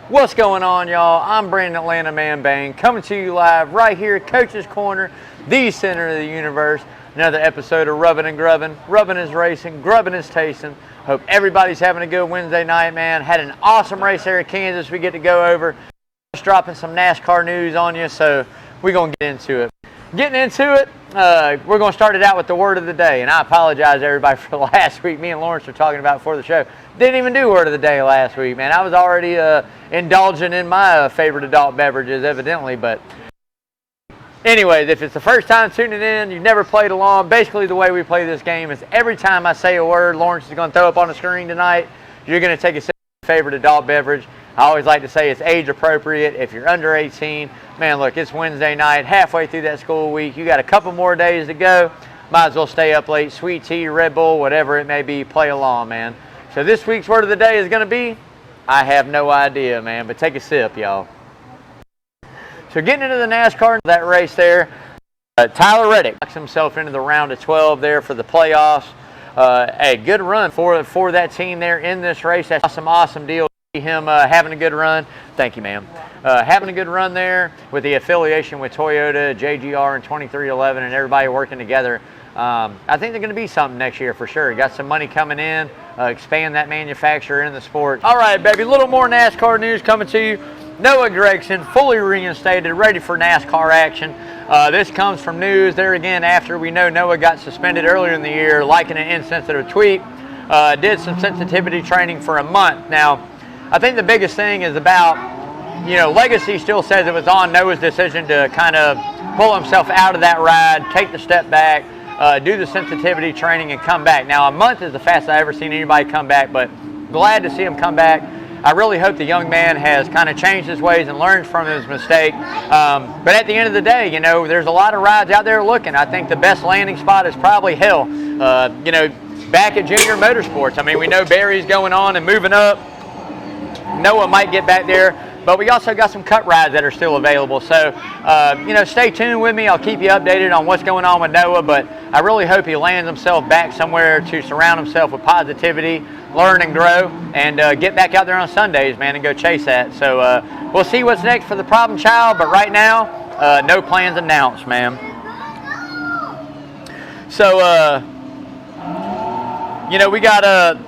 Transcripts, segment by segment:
What's going on, y'all? I'm Brandon Atlanta Man Bang, coming to you live right here at Coach's Corner, the center of the universe. Another episode of Rubbin' and Grubbin'. Rubbin' is racing, grubbin' is tasting. Hope everybody's having a good Wednesday night, man. Had an awesome race there at Kansas we get to go over. Just dropping some NASCAR news on you, so we're going to get into it. Getting into it, we're going to start it out with the word of the day. And I apologize, everybody, for last week. Me and Lawrence were talking about it before the show. Didn't even do word of the day last week, man. I was already indulging in my favorite adult beverages, evidently. But anyways, if it's the first time tuning in, you've never played along, basically the way we play this game is every time I say a word Lawrence is going to throw up on the screen tonight, you're going to take a sip of your favorite adult beverage. I always like to say it's age appropriate. If you're under 18, man, look, it's Wednesday night, halfway through that school week. You got a couple more days to go. Might as well stay up late, sweet tea, Red Bull, whatever it may be, play along, man. So this week's word of the day is going to be, I have no idea, man, but take a sip, y'all. So getting into the NASCAR, that race there, Tyler Reddick knocks himself into the round of 12 there for the playoffs. A good run for that team there in this race. That's some awesome deal. Him having a good run. Thank you, ma'am. Having a good run there with the affiliation with Toyota, JGR, and 2311, and everybody working together. I think they're going to be something next year for sure. Got some money coming in, expand that manufacturer in the sport. All right, baby, a little more NASCAR news coming to you. Noah Gragson fully reinstated, ready for NASCAR action. This comes from news there again after we know Noah got suspended earlier in the year, liking an insensitive tweet. Did some sensitivity training for a month. Now, I think the biggest thing is about, Legacy still says it was on Noah's decision to kind of pull himself out of that ride, take the step back, do the sensitivity training, and come back. Now, a month is the fastest I've ever seen anybody come back, but glad to see him come back. I really hope the young man has kind of changed his ways and learned from his mistake. But at the end of the day, there's a lot of rides out there looking. I think the best landing spot is probably Hill. Back at Junior Motorsports. I mean, we know Barry's going on and moving up. Noah might get back there, but we also got some cut rides that are still available. So, stay tuned with me. I'll keep you updated on what's going on with Noah, but I really hope he lands himself back somewhere to surround himself with positivity, learn and grow, and get back out there on Sundays, man, and go chase that. So, we'll see what's next for the problem child, but right now, no plans announced, man. So, we got,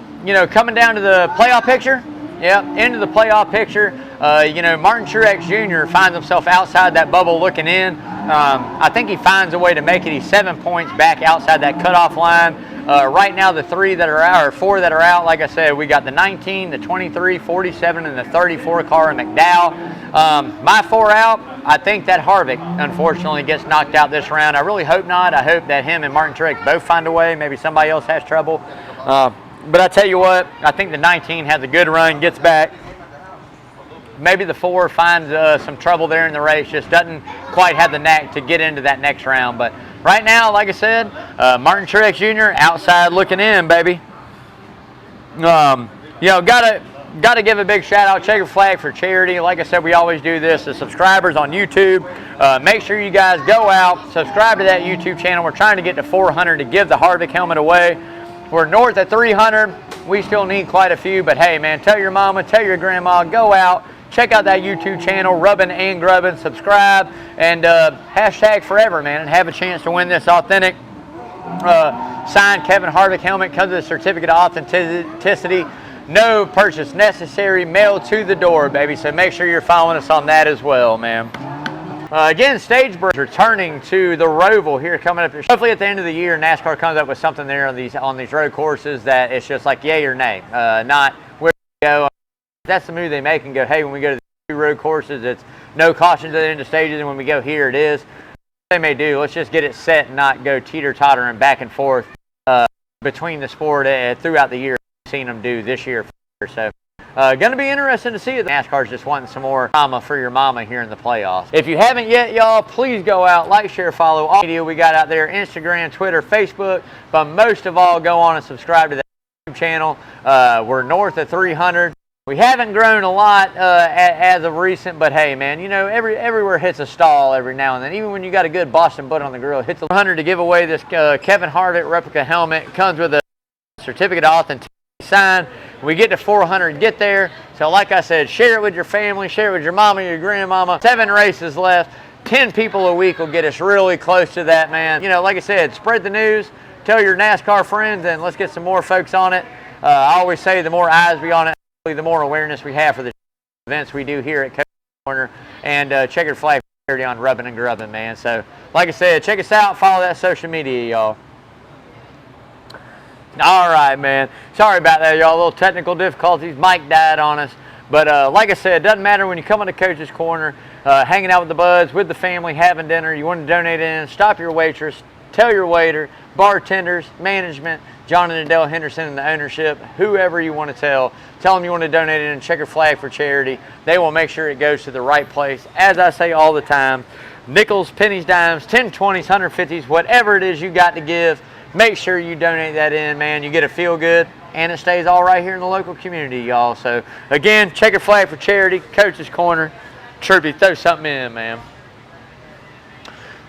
coming down to the playoff picture. Yeah, into the playoff picture. Martin Truex Jr. finds himself outside that bubble looking in. I think he finds a way to make it. He's 7 points back outside that cutoff line. Right now, the 4 that are out, like I said, we got the 19, the 23, 47, and the 34 car in McDowell. My 4 out, I think that Harvick, unfortunately, gets knocked out this round. I really hope not. I hope that him and Martin Truex both find a way. Maybe somebody else has trouble. But I tell you what, I think the 19 has a good run, gets back. Maybe the 4 finds some trouble there in the race, just doesn't quite have the knack to get into that next round. But right now, like I said, Martin Truex Jr. outside looking in, baby. Gotta give a big shout out, check your flag for charity. Like I said, we always do this. The subscribers on YouTube, make sure you guys go out, subscribe to that YouTube channel. We're trying to get to 400 to give the Harvick helmet away. We're north of 300. We still need quite a few, but hey, man, tell your mama, tell your grandma, go out, check out that YouTube channel, Rubbin' and Grubbin', subscribe, and hashtag forever, man, and have a chance to win this authentic signed Kevin Harvick helmet. Comes with a certificate of authenticity. No purchase necessary, mailed to the door, baby. So make sure you're following us on that as well, man. Again, Stagebridge returning to the Roval here coming up. Hopefully at the end of the year, NASCAR comes up with something there on these road courses that it's just like yay or nay. Not where we go. If that's the move they make and go, hey, when we go to the 2 road courses, it's no cautions at the end of stages, and when we go here, it is. They may do. Let's just get it set and not go teeter-tottering back and forth between the sport throughout the year. We've seen them do this year. So. Going to be interesting to see it. NASCAR's just wanting some more drama for your mama here in the playoffs. If you haven't yet, y'all, please go out, like, share, follow all media we got out there, Instagram, Twitter, Facebook, but most of all, go on and subscribe to that YouTube channel. We're north of 300. We haven't grown a lot as of recent, but hey, man, everywhere hits a stall every now and then. Even when you got a good Boston butt on the grill, hits 100 to give away this Kevin Harvick replica helmet. It comes with a certificate of authenticity. sign. We get to 400, get there. So like I said, share it with your family, share it with your mama, your grandmama. 7 races left. 10 people a week will get us really close to that, man. You know, like I said, spread the news, tell your NASCAR friends, and let's get some more folks on it. I always say the more eyes we on it, the more awareness we have for the events we do here at Coach's Corner and Checkered Flag Charity on Rubbin' and Grubbin', man. So, like I said, check us out, follow that social media, y'all. All right, man. Sorry about that, y'all. A little technical difficulties. Mike died on us. But like I said, it doesn't matter when you come into Coach's Corner, hanging out with the buds, with the family, having dinner, you want to donate in, stop your waitress, tell your waiter, bartenders, management, John and Adele Henderson and the ownership, whoever you want to tell them you want to donate it in Checkered Flag for charity. They will make sure it goes to the right place. As I say all the time, nickels, pennies, dimes, 10, 20s, 150s, whatever it is you got to give, make sure you donate that in, man. You get to feel good, and it stays all right here in the local community, y'all. So, again, Checkered Flag for charity, Coach's Corner. Tribute, throw something in, man.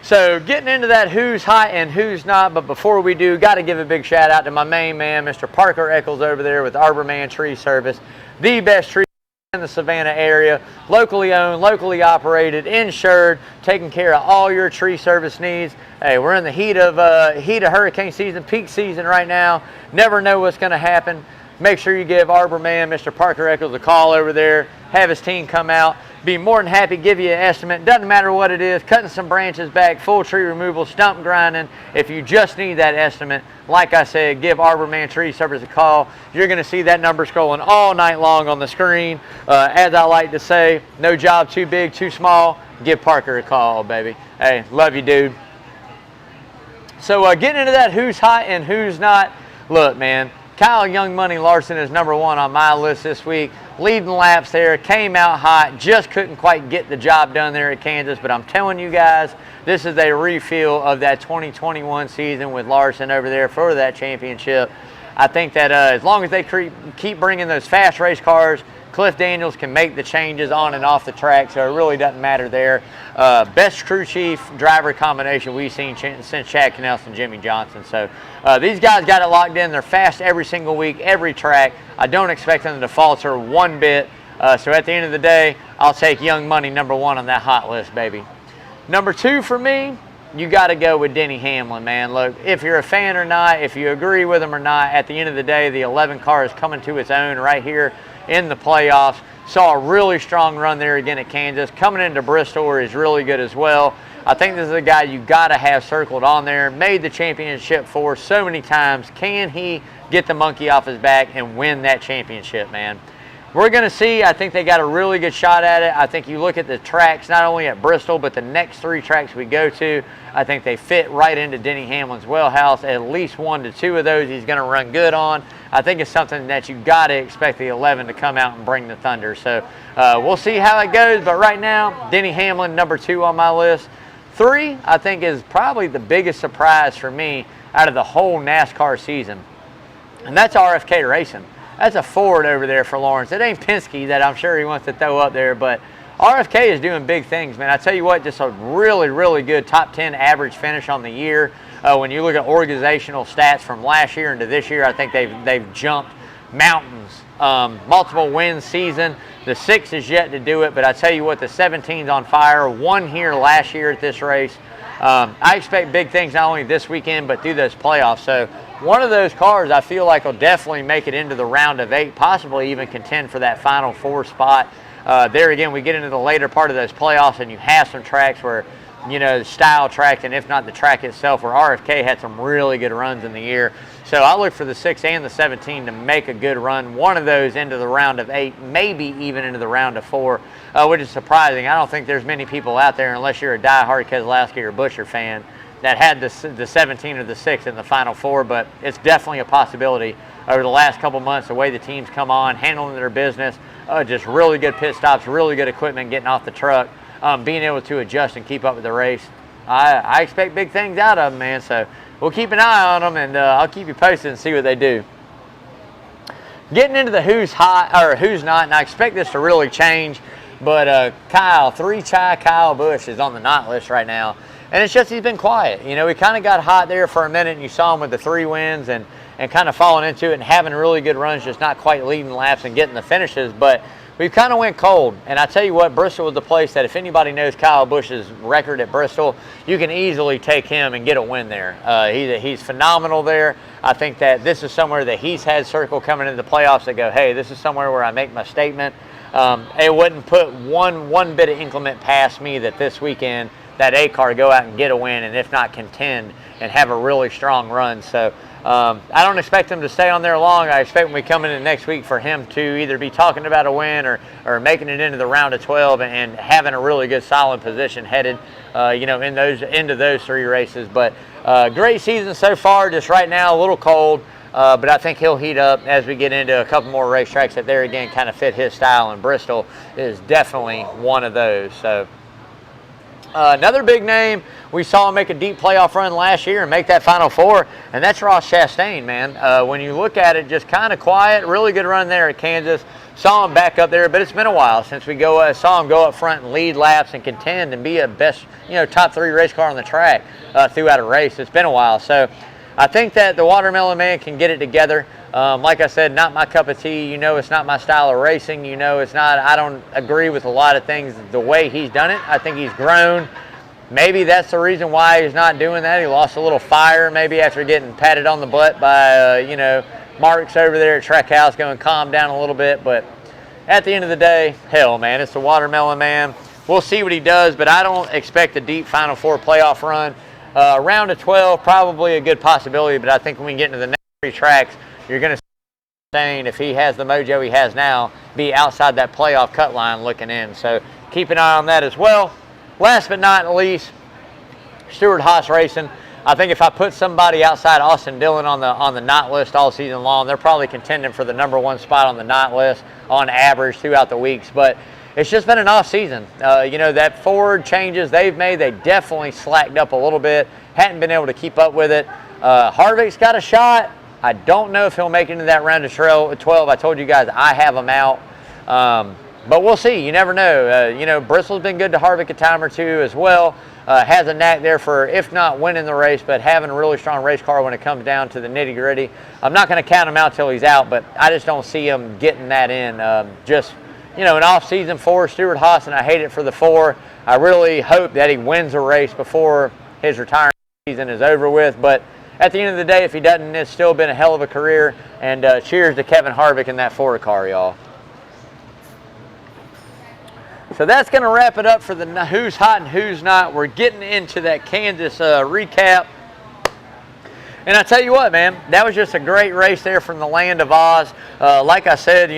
So, getting into that who's hot and who's not, but before we do, got to give a big shout out to my main man, Mr. Parker Eccles over there with Arbor Man Tree Service, the best tree in the Savannah area, locally owned, locally operated, insured, taking care of all your tree service needs. Hey, we're in the heat of hurricane season, peak season right now. Never know what's going to happen. Make sure you give Arbor Man, Mr. Parker Eccles, a call over there. Have his team come out. Be more than happy to give you an estimate. Doesn't matter what it is. Cutting some branches back, full tree removal, stump grinding. If you just need that estimate, like I said, give Arbor Man Tree Service a call. You're going to see that number scrolling all night long on the screen. As I like to say, no job too big, too small. Give Parker a call, baby. Hey, love you, dude. So getting into that who's hot and who's not. Look, man, Kyle Young Money Larson is number 1 on my list this week. Leading laps there, came out hot, just couldn't quite get the job done there at Kansas. But I'm telling you guys, this is a refill of that 2021 season with Larson over there for that championship. I think that as long as they keep bringing those fast race cars, Cliff Daniels can make the changes on and off the track, so it really doesn't matter there. Best crew chief driver combination we've seen since Chad Knelson and Jimmy Johnson. So these guys got it locked in. They're fast every single week, every track. I don't expect them to falter one bit. So at the end of the day, I'll take Young Money number 1 on that hot list, baby. Number 2 for me, you got to go with Denny Hamlin, man. Look, if you're a fan or not, if you agree with him or not, at the end of the day, the 11 car is coming to its own right here in the playoffs. Saw a really strong run there again at Kansas. Coming into Bristol is really good as well. I think this is a guy you got to have circled on there. Made the championship for so many times. Can he get the monkey off his back and win that championship, man? We're going to see. I think they got a really good shot at it. I think you look at the tracks, not only at Bristol, but the next 3 tracks we go to, I think they fit right into Denny Hamlin's wheelhouse. At least 1 to 2 of those he's going to run good on. I think it's something that you got to expect the 11 to come out and bring the thunder. So we'll see how it goes. But right now, Denny Hamlin, number 2 on my list. 3, I think, is probably the biggest surprise for me out of the whole NASCAR season. And that's RFK Racing. That's a Ford over there for Lawrence. It ain't Penske that I'm sure he wants to throw up there, but RFK is doing big things, man. I tell you what, just a really, really good top 10 average finish on the year. When you look at organizational stats from last year into this year, I think they've jumped mountains. Multiple wins season. The 6 is yet to do it, but I tell you what, the 17's on fire. 1 here last year at this race. I expect big things not only this weekend, but through those playoffs. So one of those cars I feel like will definitely make it into the round of 8, possibly even contend for that final 4 spot. There again, we get into the later part of those playoffs, and you have some tracks where, you know, style tracks, and if not the track itself, where RFK had some really good runs in the year. So I look for the 6 and the 17 to make a good run. One of those into the round of 8, maybe even into the round of 4, which is surprising. I don't think there's many people out there, unless you're a diehard Keselowski or Buescher fan, that had the 17 or the 6 in the final 4, but it's definitely a possibility. Over the last couple months, the way the teams come on, handling their business, just really good pit stops, really good equipment getting off the truck, being able to adjust and keep up with the race. I expect big things out of them, man, so we'll keep an eye on them, and I'll keep you posted and see what they do. Getting into the who's hot or who's not, and I expect this to really change, but Kyle Busch is on the not list right now. And it's just he's been quiet. You know, he kind of got hot there for a minute, and you saw him with the 3 wins, and and kind of falling into it and having really good runs, just not quite leading laps and getting the finishes. But we've kind of went cold. And I tell you what, Bristol was the place that if anybody knows Kyle Busch's record at Bristol, you can easily take him and get a win there. He's phenomenal there. I think that this is somewhere that he's had circle coming into the playoffs that go, hey, this is somewhere where I make my statement. It wouldn't put one bit of inclement past me that this weekend that A-car go out and get a win, and if not contend and have a really strong run. So I don't expect him to stay on there long. I expect when we come in next week for him to either be talking about a win or making it into the round of 12 and having a really good solid position headed into those 3 races. But great season so far. Just right now a little cold, but I think he'll heat up as we get into a couple more racetracks that there again kind of fit his style, and Bristol is definitely one of those. So another big name, we saw him make a deep playoff run last year and make that Final Four, and that's Ross Chastain, man. When you look at it, just kind of quiet, really good run there at Kansas. Saw him back up there, but it's been a while since we saw him go up front and lead laps and contend and be a best, top 3 race car on the track throughout a race. It's been a while. So I think that the Watermelon Man can get it together. Like I said, not my cup of tea. It's not my style of racing. It's not. I don't agree with a lot of things the way he's done it. I think he's grown. Maybe that's the reason why he's not doing that. He lost a little fire maybe after getting patted on the butt by, Marks over there at Trackhouse going, calm down a little bit. But at the end of the day, hell, man, it's the Watermelon Man. We'll see what he does, but I don't expect a deep Final Four playoff run. Round of 12, probably a good possibility, but I think when we get into the next 3 tracks, you're going to see, if he has the mojo he has now, be outside that playoff cut line looking in. So keep an eye on that as well. Last but not least, Stewart-Haas Racing. I think if I put somebody outside Austin Dillon on the not list all season long, they're probably contending for the #1 spot on the not list on average throughout the weeks. But it's just been an off season. That Ford changes they've made, they definitely slacked up a little bit. Hadn't been able to keep up with it. Harvick's got a shot. I don't know if he'll make it into that round of 12. I told you guys I have him out. But we'll see. You never know. Bristol's been good to Harvick a time or two as well. Has a knack there for, if not winning the race, but having a really strong race car when it comes down to the nitty-gritty. I'm not going to count him out till he's out, but I just don't see him getting that in. An off-season for Stewart-Haas, and I hate it for the 4. I really hope that he wins a race before his retirement season is over with. But at the end of the day, if he doesn't, it's still been a hell of a career. And cheers to Kevin Harvick in that Ford car, y'all. So that's going to wrap it up for the who's hot and who's not. We're getting into that Kansas recap. And I tell you what, man, that was just a great race there from the land of Oz. Like I said,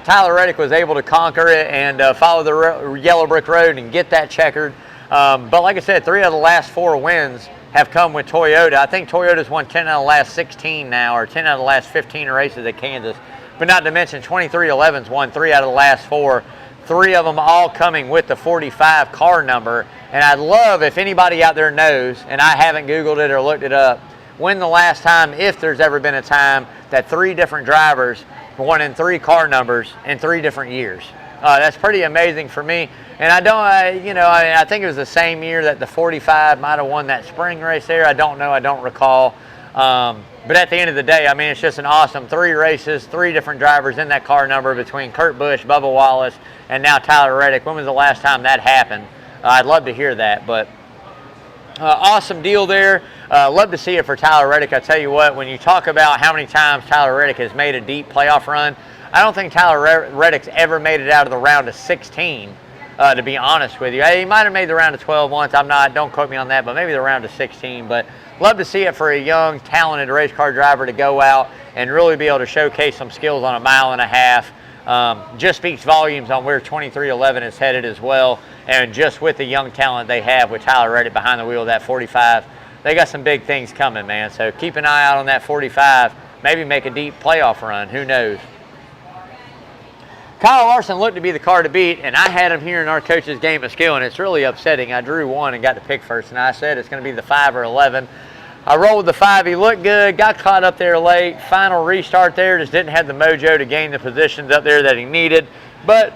Tyler Reddick was able to conquer it and follow the yellow brick road and get that checkered. But like I said, 3 out of the last 4 wins have come with Toyota. I think Toyota's won 10 out of the last 16 now, or 10 out of the last 15 races at Kansas. But not to mention 2311's won 3 out of the last 4. 3 of them all coming with the 45 car number. And I'd love if anybody out there knows, and I haven't Googled it or looked it up, when the last time, if there's ever been a time, that 3 different drivers won in 3 car numbers in 3 different years. That's pretty amazing for me. And I think it was the same year that the 45 might have won that spring race there. I don't know. I don't recall. But at the end of the day, it's just an awesome 3 races, 3 different drivers in that car number between Kurt Busch, Bubba Wallace, and now Tyler Reddick. When was the last time that happened? I'd love to hear that. But awesome deal there. Love to see it for Tyler Reddick. I tell you what, when you talk about how many times Tyler Reddick has made a deep playoff run, I don't think Tyler Reddick's ever made it out of the round of 16, to be honest with you. He might have made the round of 12 once. Don't quote me on that, but maybe the round of 16. But love to see it for a young, talented race car driver to go out and really be able to showcase some skills on a 1.5 miles. Just speaks volumes on where 2311 is headed as well. And just with the young talent they have with Tyler Reddick behind the wheel of that 45, they got some big things coming, man. So keep an eye out on that 45. Maybe make a deep playoff run. Who knows? Kyle Larson looked to be the car to beat, and I had him here in our coach's game of skill, and it's really upsetting. I drew 1 and got to pick first, and I said it's going to be the 5 or 11. I rolled with the 5. He looked good, got caught up there late. Final restart there, just didn't have the mojo to gain the positions up there that he needed. But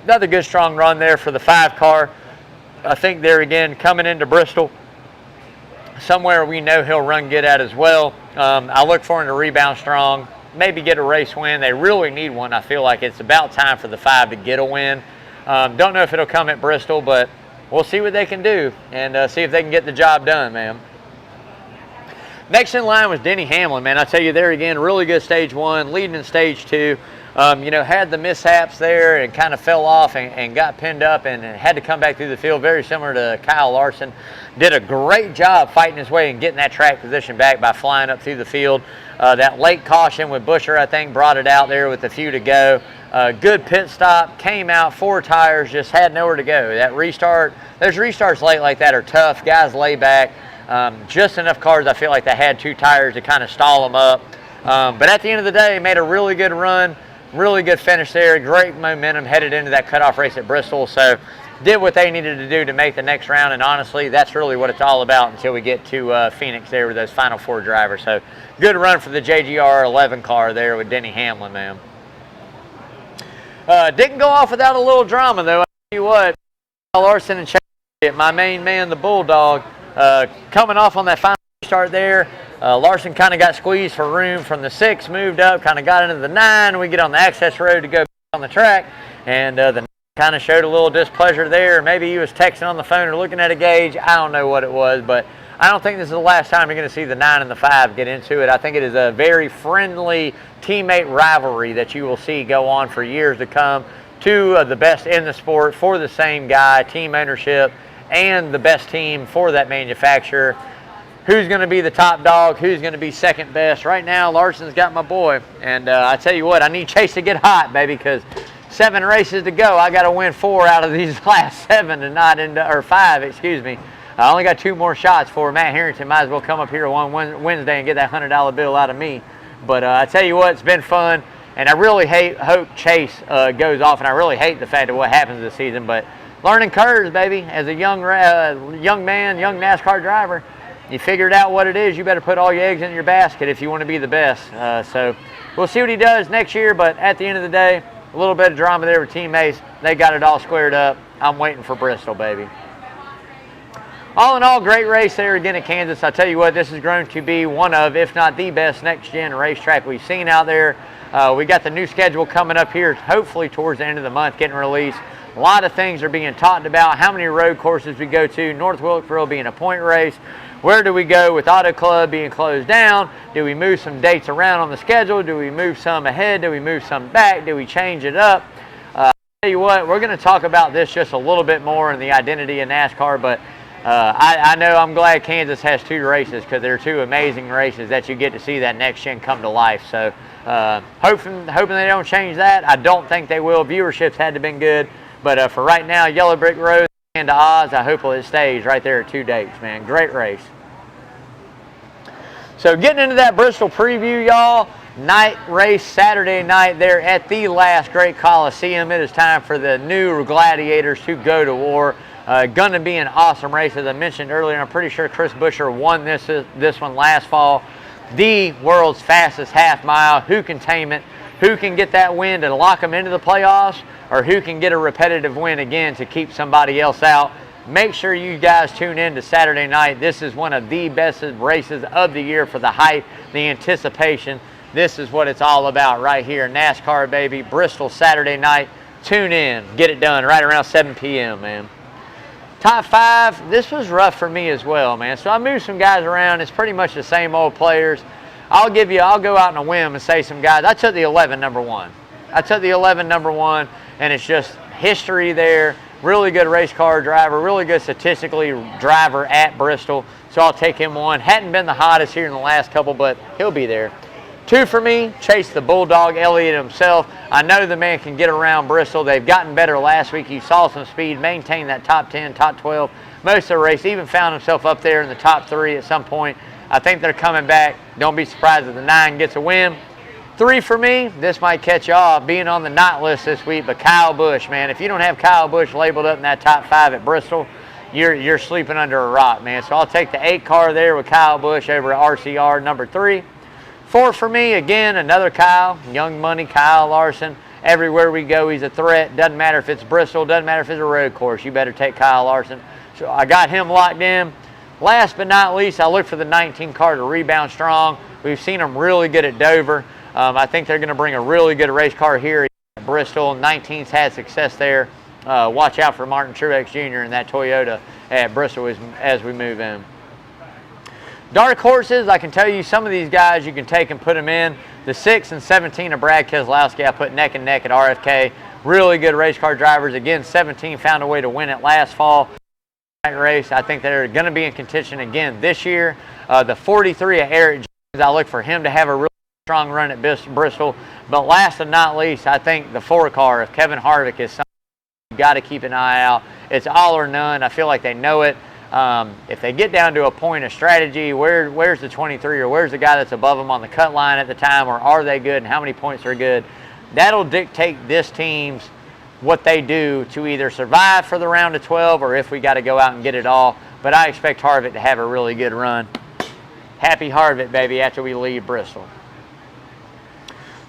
another good, strong run there for the 5 car. I think there again, coming into Bristol, somewhere we know he'll run good at as well. I look for them to rebound strong, maybe get a race win. They really need one. I feel like it's about time for the 5 to get a win. Don't know if it'll come at Bristol, but we'll see what they can do and see if they can get the job done, man. Next in line was Denny Hamlin, man. I tell you, there again, really good stage 1, leading in stage 2. Had the mishaps there and kind of fell off and got pinned up and had to come back through the field, very similar to Kyle Larson. Did a great job fighting his way and getting that track position back by flying up through the field. That late caution with Busher, I think, brought it out there with a few to go. Good pit stop, came out, 4 tires, just had nowhere to go. That restart, those restarts late like that are tough. Guys lay back. Just enough cars, I feel like they had 2 tires to kind of stall them up. But at the end of the day, made a really good run. Really good finish there, great momentum headed into that cutoff race at Bristol. So did what they needed to do to make the next round, and honestly, that's really what it's all about until we get to Phoenix there with those final 4 drivers. So good run for the JGR 11 car there with Denny Hamlin, man. Didn't go off without a little drama, though. I tell you what, Larson and Chase, my main man, the Bulldog, coming off on that final start there. Larson kind of got squeezed for room from the 6, moved up, kind of got into the 9. We get on the access road to go on the track, and the 9 kind of showed a little displeasure there. Maybe he was texting on the phone or looking at a gauge. I don't know what it was, but I don't think this is the last time you're going to see the 9 and the 5 get into it. I think it is a very friendly teammate rivalry that you will see go on for years to come. 2 of the best in the sport for the same guy, team ownership, and the best team for that manufacturer. Who's going to be the top dog? Who's going to be second best? Right now, Larson's got my boy. And I tell you what, I need Chase to get hot, baby, because 7 races to go. I got to win 4 out of these last 7 and not into, or 5, excuse me. I only got 2 more shots for Matt Harrington. Might as well come up here one Wednesday and get that $100 bill out of me. But I tell you what, it's been fun. And I really hope Chase goes off. And I really hate the fact of what happens this season. But learning curves, baby, as a young man, young NASCAR driver. You figured out what it is, you better put all your eggs in your basket if you want to be the best. So we'll see what he does next year, but at the end of the day, a little bit of drama there with teammates. They got it all squared up. I'm waiting for Bristol, baby. All in all, great race there again at Kansas. I tell you what, this has grown to be one of, if not the best next-gen racetrack we've seen out there. We got the new schedule coming up here, hopefully towards the end of the month, getting released. A lot of things are being talked about, how many road courses we go to, North Wilkesboro being a point race. Where do we go with Auto Club being closed down? Do we move some dates around on the schedule? Do we move some ahead? Do we move some back? Do we change it up? I'll tell you what, we're going to talk about this just a little bit more in the identity of NASCAR, but I know I'm glad Kansas has 2 races because they're 2 amazing races that you get to see that next gen come to life. So hoping they don't change that. I don't think they will. Viewership's had to have been good, but for right now, Yellow Brick Road and to Oz, I hope it stays right there at 2 dates, man. Great race. So getting into that Bristol preview, y'all. Night race Saturday night there at the last great Coliseum. It is time for the new gladiators to go to war. Going to be an awesome race, as I mentioned earlier. I'm pretty sure Chris Buescher won this one last fall. The world's fastest half mile. Who can tame it? Who can get that win to lock them into the playoffs? Or who can get a repetitive win again to keep somebody else out? Make sure you guys tune in to Saturday night. This is one of the best races of the year for the hype, the anticipation. This is what it's all about right here. NASCAR, baby. Bristol Saturday night. Tune in. Get it done right around 7 p.m., man. Top 5, this was rough for me as well, man. So I moved some guys around. It's pretty much the same old players. I'll go out on a whim and say some guys. I took the 11 number 1. I took the 11 number 1, and it's just history there. Really good race car driver, really good statistically driver at Bristol. So I'll take him 1. Hadn't been the hottest here in the last couple, but he'll be there. 2 for me, Chase the Bulldog, Elliott himself. I know the man can get around Bristol. They've gotten better last week. He saw some speed, maintained that top 10, top 12 most of the race. Even found himself up there in the top 3 at some point. I think they're coming back. Don't be surprised if the 9 gets a win. 3 for me, this might catch you off, being on the not list this week, but Kyle Busch, man. If you don't have Kyle Busch labeled up in that top 5 at Bristol, you're sleeping under a rock, man. So I'll take the 8 car there with Kyle Busch over at RCR number 3. 4 for me, again, another Kyle, Young Money, Kyle Larson. Everywhere we go, he's a threat. Doesn't matter if it's Bristol, doesn't matter if it's a road course. You better take Kyle Larson. So I got him locked in. Last but not least, I look for the 19 car to rebound strong. We've seen them really good at Dover. I think they're going to bring a really good race car here at Bristol. 19's had success there. Watch out for Martin Truex Jr. and that Toyota at Bristol as we move in. Dark horses, I can tell you some of these guys you can take and put them in. The 6 and 17 of Brad Keselowski I put neck and neck at RFK. Really good race car drivers. Again, 17 found a way to win it last fall. Night Race, I think they're going to be in contention again this year. The 43 of Eric Jones, I look for him to have a really strong run at Bristol. But last but not least, I think the 4 car of Kevin Harvick is something you've got to keep an eye out. It's all or none. I feel like they know it. If they get down to a point of strategy, where's the 23 or where's the guy that's above them on the cut line at the time, or are they good and how many points are good, that'll dictate this team's what they do to either survive for the round of 12 or if we got to go out and get it all. But I expect Harvick to have a really good run. Happy Harvick, baby, after we leave Bristol.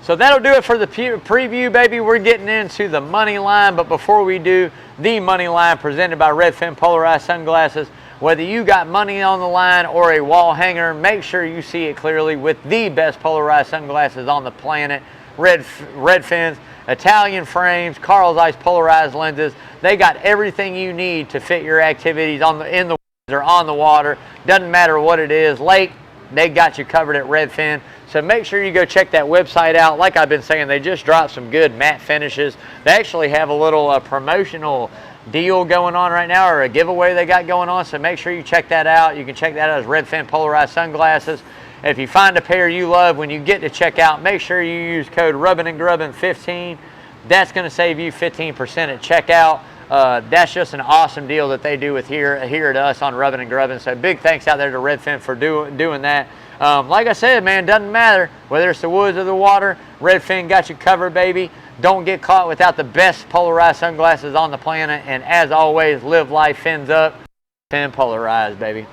So that'll do it for the preview, baby. We're getting into the money line, but before we do, the money line presented by Redfin Polarized Sunglasses. Whether you got money on the line or a wall hanger, make sure you see it clearly with the best polarized sunglasses on the planet. Redfin's Italian frames, Carl Zeiss polarized lenses. They got everything you need to fit your activities in the or on the water. Doesn't matter what it is. Lake, they got you covered at Redfin. So make sure you go check that website out. Like I've been saying, they just dropped some good matte finishes. They actually have a little promotional deal going on right now, or a giveaway they got going on. So make sure you check that out. You can check that out as Redfin Polarized Sunglasses. If you find a pair you love, when you get to checkout, make sure you use code Rubbin'n'Grubbin15. That's going to save you 15% at checkout. That's just an awesome deal that they do with here at us on Rubbin' and Grubbin'. So big thanks out there to Redfin for doing that. Like I said, man, doesn't matter whether it's the woods or the water. Redfin got you covered, baby. Don't get caught without the best polarized sunglasses on the planet. And as always, live life fins up. Fin polarized, baby.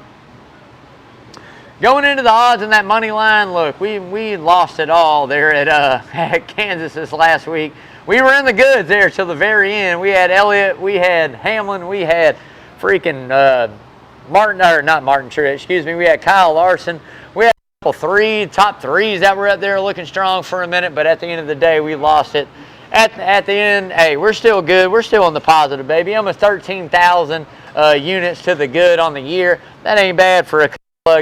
Going into the odds in that money line, look, we lost it all there at Kansas this last week. We were in the goods there till the very end. We had Elliott, we had Hamlin, we had freaking not Martin Truex, excuse me. We had Kyle Larson. We had a couple top threes that were up there looking strong for a minute, but at the end of the day, we lost it. At the end, hey, we're still good. We're still in the positive, baby. Almost 13,000 units to the good on the year. That ain't bad for a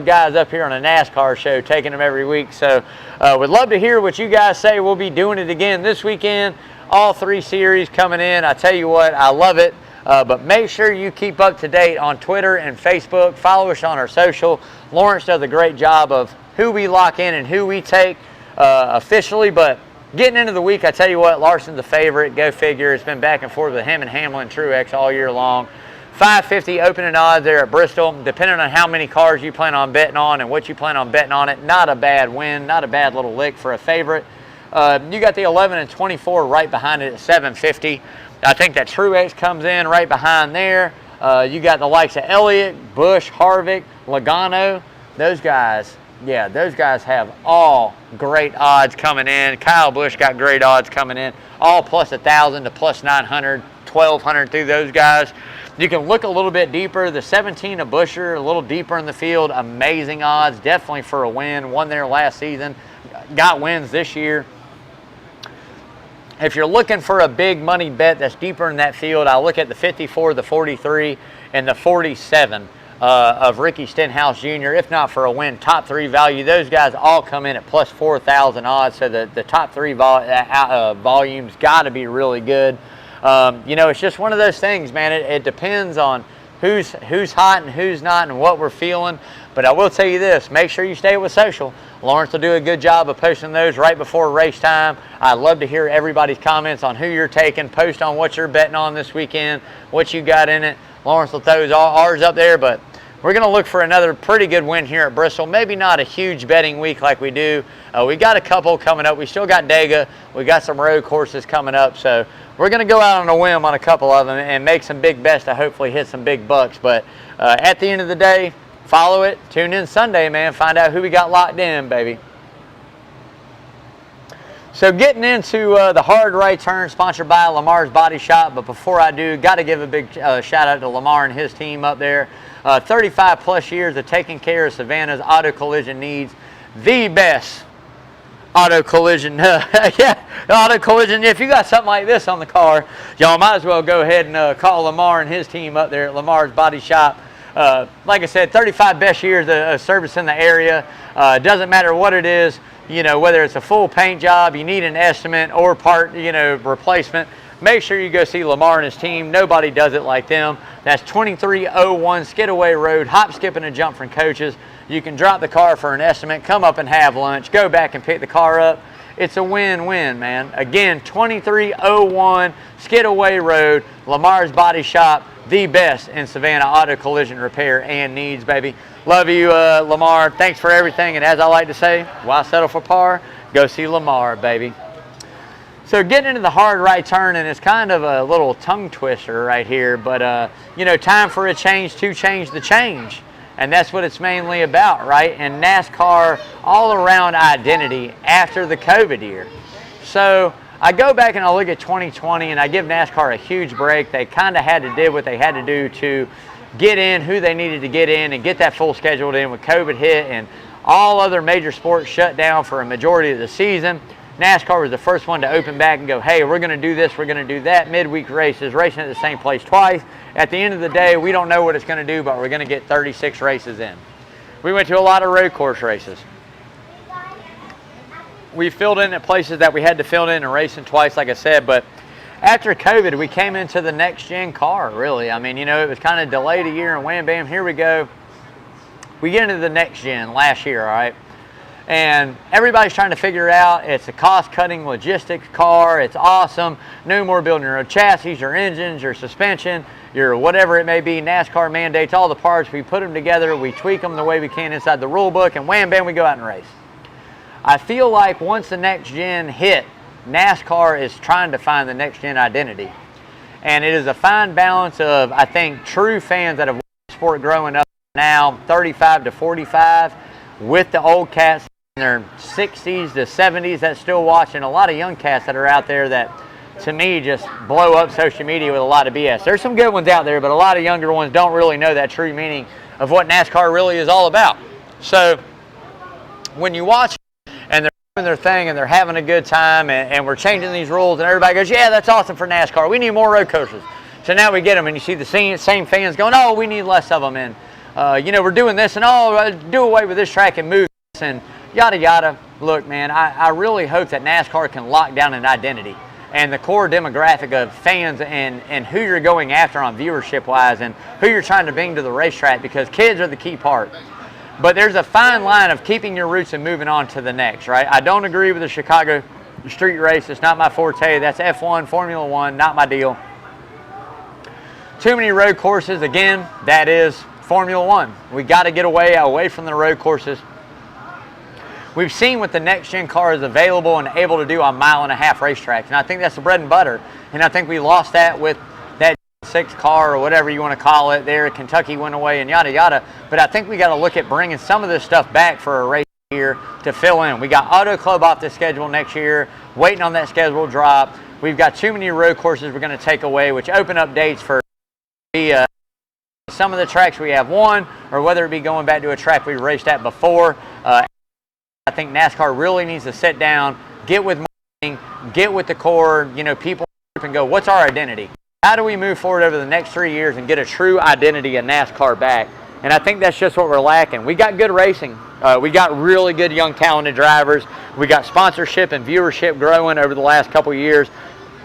guys up here on a NASCAR show, taking them every week. So would love to hear what you guys say. We'll be doing it again this weekend. All 3 series coming in. I tell you what, I love it. But make sure you keep up to date on Twitter and Facebook. Follow us on our social. Lawrence does a great job of who we lock in and who we take officially. But getting into the week, I tell you what, Larson's the favorite. Go figure. It's been back and forth with him and Hamlin and Truex all year long. 550 opening odds there at Bristol. Depending on how many cars you plan on betting on and what you plan on betting on it, not a bad win, not a bad little lick for a favorite. You got the 11 and 24 right behind it at 750. I think that Truex comes in right behind there. You got the likes of Elliott, Busch, Harvick, Logano. Those guys, yeah, those guys have all great odds coming in. Kyle Busch got great odds coming in, all plus 1,000 to plus 900, 1,200 through those guys. You can look a little bit deeper. The 17 of Buescher, a little deeper in the field. Amazing odds, definitely for a win. Won there last season. Got wins this year. If you're looking for a big money bet that's deeper in that field, I'll look at the 54, the 43, and the 47 of Ricky Stenhouse Jr. If not for a win, top 3 value. Those guys all come in at plus 4,000 odds. So the top 3 volumes got to be really good. You know, it's just one of those things, man. It depends on who's hot and who's not and what we're feeling. But I will tell you this, make sure you stay with social. Lawrence will do a good job of posting those right before race time. I'd love to hear everybody's comments on who you're taking. Post on what you're betting on this weekend, what you got in it. Lawrence will throw ours up there, but we're going to look for another pretty good win here at Bristol. Maybe not a huge betting week like we do. We got a couple coming up. We still got Dega. We got some road courses coming up. So we're going to go out on a whim on a couple of them and make some big bets to hopefully hit some big bucks. But at the end of the day, follow it. Tune in Sunday, man. Find out who we got locked in, baby. So getting into the hard right turn, sponsored by Lamar's Body Shop. But before I do, got to give a big shout out to Lamar and his team up there. 35 plus years of taking care of Savannah's auto collision needs. The best auto collision. Yeah, auto collision. If you got something like this on the car, y'all might as well go ahead and call Lamar and his team up there at Lamar's Body Shop. Like I said, 35 best years of service in the area. Doesn't matter what it is. You know, whether it's a full paint job, you need an estimate or part, replacement, make sure you go see Lamar and his team. Nobody does it like them. That's 2301 Skidaway Road, hop, skip, and a jump from Coaches. You can drop the car for an estimate, come up and have lunch, go back and pick the car up. It's a win-win, man. Again, 2301 Skidaway Road, Lamar's Body Shop, the best in Savannah auto collision repair and needs, baby. Love you, Lamar. Thanks for everything. And as I like to say, why settle for par? Go see Lamar, baby. So getting into the hard right turn, and it's kind of a little tongue twister right here, but, time for a change to change the change. And that's what it's mainly about, right? And NASCAR all-around identity after the COVID year. So I go back and I look at 2020 and I give NASCAR a huge break. They kind of had to do what they had to do to get in who they needed to get in and get that full scheduled in when COVID hit and all other major sports shut down for a majority of the season. NASCAR was the first one to open back and go, hey, we're going to do this, we're going to do that. Midweek races, racing at the same place twice. At the end of the day, we don't know what it's going to do, but we're going to get 36 races in. We went to a lot of road course races. We filled in at places that we had to fill in and racing twice, like I said, but after COVID, we came into the next-gen car, really. I mean, it was kind of delayed a year, and wham, bam, here we go. We get into the next-gen last year, all right? And everybody's trying to figure out, it's a cost-cutting logistics car. It's awesome. No more building your own chassis, your engines, your suspension, your whatever it may be. NASCAR mandates all the parts. We put them together. We tweak them the way we can inside the rule book, and wham, bam, we go out and race. I feel like once the next-gen hit, NASCAR is trying to find the next-gen identity. And it is a fine balance of, I think, true fans that have watched the sport growing up now, 35 to 45, with the old cats in their 60s to 70s that still watch, and a lot of young cats that are out there that, to me, just blow up social media with a lot of BS. There's some good ones out there, but a lot of younger ones don't really know that true meaning of what NASCAR really is all about. So when you watch and they're doing their thing and they're having a good time and we're changing these rules and everybody goes, yeah, that's awesome for NASCAR. We need more road courses. So now we get them and you see the same fans going, oh, we need less of them. And, we're doing this and, do away with this track and move this and yada, yada. Look, man, I really hope that NASCAR can lock down an identity and the core demographic of fans and who you're going after on viewership-wise and who you're trying to bring to the racetrack, because kids are the key part. But there's a fine line of keeping your roots and moving on to the next, right? I don't agree with the Chicago street race. It's not my forte. That's F1, Formula One, not my deal. Too many road courses. Again, that is Formula One. We got to get away from the road courses. We've seen what the next-gen car is available and able to do on mile-and-a-half racetracks, and I think that's the bread and butter. And I think we lost that with that 6 car or whatever you want to call it there. Kentucky went away and yada yada. But I think we got to look at bringing some of this stuff back for a race here to fill in. We got Auto Club off the schedule next year, waiting on that schedule drop. We've got too many road courses we're going to take away, which open up dates for some of the tracks we have won, or whether it be going back to a track we raced at before. I think NASCAR really needs to sit down, get with marketing, get with the core, people, and go, what's our identity? How do we move forward over the next 3 years and get a true identity of NASCAR back? And I think that's just what we're lacking. We got good racing. We got really good young talented drivers. We got sponsorship and viewership growing over the last couple of years.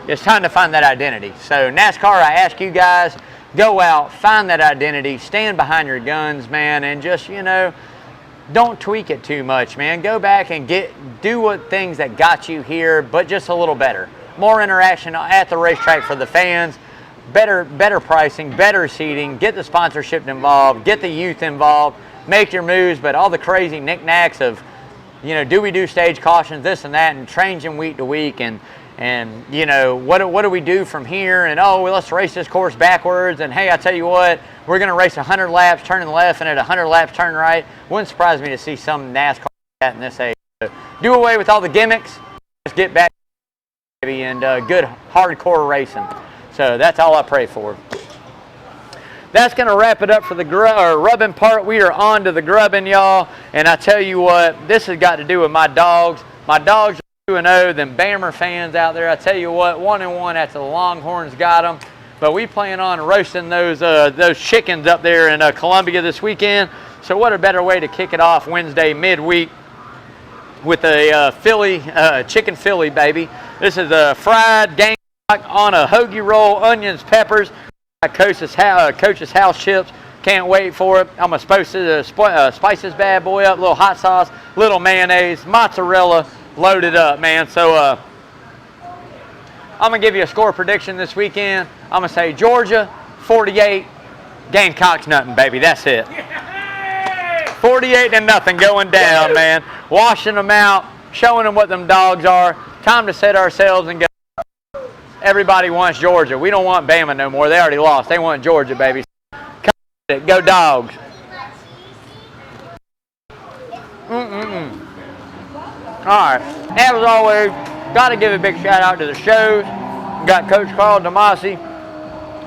It's time to find that identity. So NASCAR, I ask you guys, go out, find that identity, stand behind your guns, man, and just, don't tweak it too much, man. Go back and do what things that got you here, but just a little better. More interaction at the racetrack for the fans, better pricing, better seating, get the sponsorship involved, get the youth involved, make your moves, but all the crazy knickknacks of, do we do stage cautions, this and that, and changing week to week, and what do we do from here, and let's race this course backwards, and hey, I tell you what, we're going to race 100 laps turning left and at 100 laps turn right. Wouldn't surprise me to see some NASCAR in this age. So do away with all the gimmicks, just get back, baby, and good hardcore racing. So that's all I pray for. That's going to wrap it up for the rubbing part. We are on to the grubbing, y'all. And I tell you what, this has got to do with my dogs. My dogs are 2-0. Them Bammer fans out there, I tell you what, 1-1 after the Longhorns got them. But we plan on roasting those chickens up there in Columbia this weekend. So what a better way to kick it off Wednesday midweek with a chicken Philly, baby. This is a fried gang on a hoagie roll, onions, peppers. Coach's house chips. Can't wait for it. I'm going to spice this bad boy up. Little hot sauce, little mayonnaise, mozzarella, loaded up, man. So I'm going to give you a score prediction this weekend. I'm going to say Georgia, 48. Gamecocks nothing, baby. That's it. 48-0 going down, man. Washing them out, showing them what them dogs are. Time to set ourselves and go. Everybody wants Georgia. We don't want Bama no more. They already lost. They want Georgia, baby. Come on, go Dogs. All right. As always, got to give a big shout out to the shows. Got Coach Carl Damasi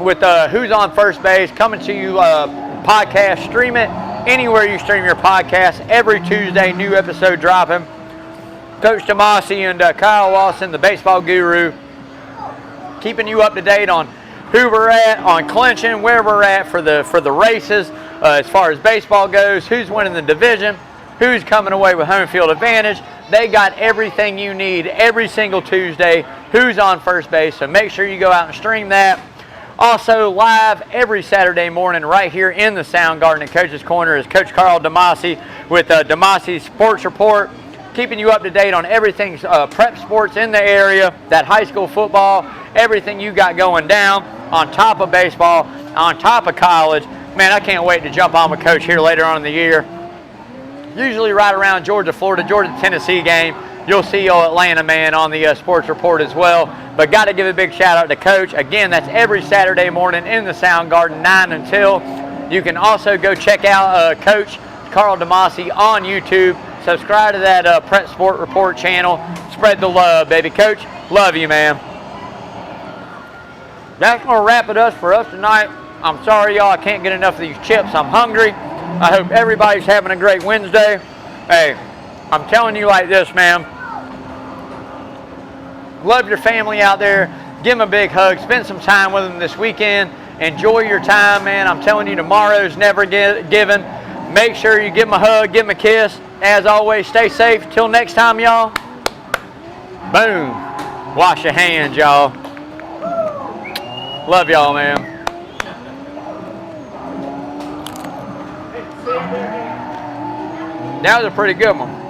with Who's on First Base coming to you podcast. Stream it anywhere you stream your podcast. Every Tuesday, new episode dropping. Coach Damasi and Kyle Lawson, the baseball guru, keeping you up to date on who we're at, on clinching, where we're at for the races, as far as baseball goes, who's winning the division, who's coming away with home field advantage. They got everything you need every single Tuesday, Who's on First Base, so make sure you go out and stream that. Also live every Saturday morning right here in the Sound Garden at Coach's Corner is Coach Carl Damasi with Damasi Sports Report, keeping you up to date on everything prep sports in the area, that high school football, everything you got going down, on top of baseball, on top of college. Man, I can't wait to jump on with Coach here later on in the year. Usually right around Georgia-Florida, Georgia-Tennessee game. You'll see your Atlanta man on the sports report as well. But got to give a big shout out to Coach. Again, that's every Saturday morning in the Sound Garden, 9 until. You can also go check out Coach Carl Damasi on YouTube. Subscribe to that Prep Sport Report channel. Spread the love, baby. Coach, love you, man. That's going to wrap it up for us tonight. I'm sorry, y'all, I can't get enough of these chips. I'm hungry. I hope everybody's having a great Wednesday. Hey, I'm telling you like this, man. Love your family out there. Give them a big hug. Spend some time with them this weekend. Enjoy your time, man. I'm telling you, tomorrow's never given. Make sure you give them a hug, give them a kiss. As always, stay safe. Till next time, y'all. Boom. Wash your hands, y'all. Love y'all, man. That was a pretty good one.